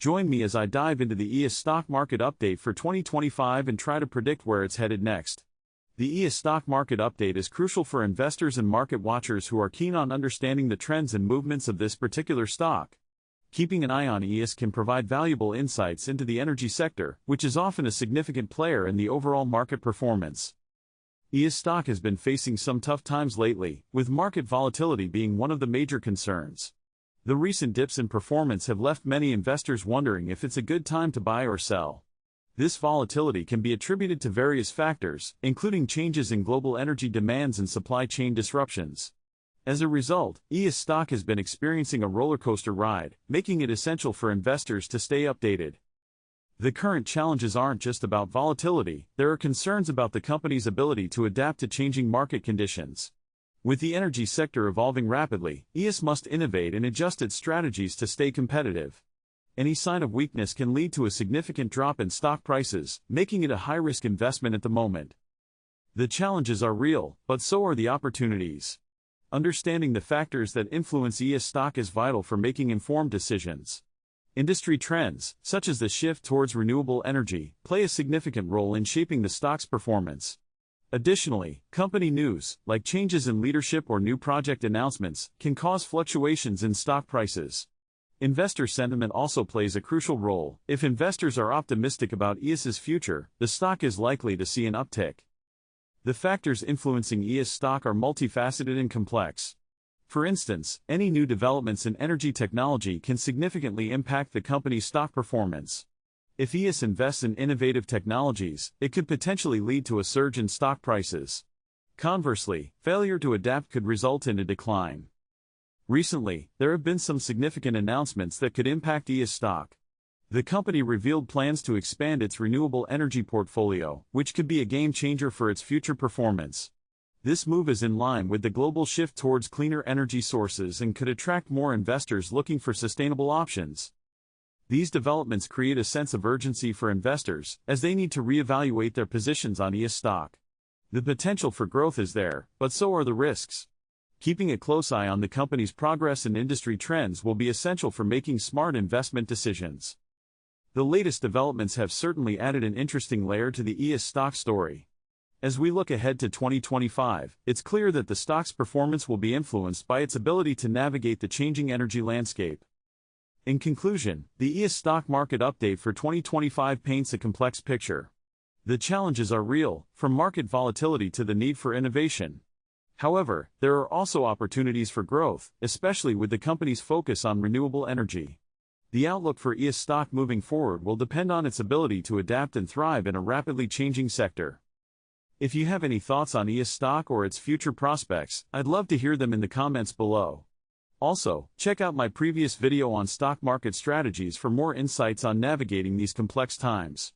Join me as I dive into the ES stock market update for 2025 and try to predict where it's headed next. The ES stock market update is crucial for investors and market watchers who are keen on understanding the trends and movements of this particular stock. Keeping an eye on ES can provide valuable insights into the energy sector, which is often a significant player in the overall market performance. ES stock has been facing some tough times lately, with market volatility being one of the major concerns. The recent dips in performance have left many investors wondering if it's a good time to buy or sell. This volatility can be attributed to various factors, including changes in global energy demands and supply chain disruptions. As a result, ES stock has been experiencing a rollercoaster ride, making it essential for investors to stay updated. The current challenges aren't just about volatility, there are concerns about the company's ability to adapt to changing market conditions. With the energy sector evolving rapidly, ES must innovate and adjust its strategies to stay competitive. Any sign of weakness can lead to a significant drop in stock prices, making it a high-risk investment at the moment. The challenges are real, but so are the opportunities. Understanding the factors that influence ES stock is vital for making informed decisions. Industry trends, such as the shift towards renewable energy, play a significant role in shaping the stock's performance. Additionally, company news, like changes in leadership or new project announcements, can cause fluctuations in stock prices. Investor sentiment also plays a crucial role. If investors are optimistic about ES's future, the stock is likely to see an uptick. The factors influencing ES stock are multifaceted and complex. For instance, any new developments in energy technology can significantly impact the company's stock performance. If ES invests in innovative technologies, it could potentially lead to a surge in stock prices. Conversely, failure to adapt could result in a decline. Recently, there have been some significant announcements that could impact ES stock. The company revealed plans to expand its renewable energy portfolio, which could be a game changer for its future performance. This move is in line with the global shift towards cleaner energy sources and could attract more investors looking for sustainable options. These developments create a sense of urgency for investors, as they need to reevaluate their positions on ES stock. The potential for growth is there, but so are the risks. Keeping a close eye on the company's progress and industry trends will be essential for making smart investment decisions. The latest developments have certainly added an interesting layer to the ES stock story. As we look ahead to 2025, it's clear that the stock's performance will be influenced by its ability to navigate the changing energy landscape. In conclusion, the ES stock market update for 2025 paints a complex picture. The challenges are real, from market volatility to the need for innovation. However, there are also opportunities for growth, especially with the company's focus on renewable energy. The outlook for ES stock moving forward will depend on its ability to adapt and thrive in a rapidly changing sector. If you have any thoughts on ES stock or its future prospects, I'd love to hear them in the comments below. Also, check out my previous video on stock market strategies for more insights on navigating these complex times.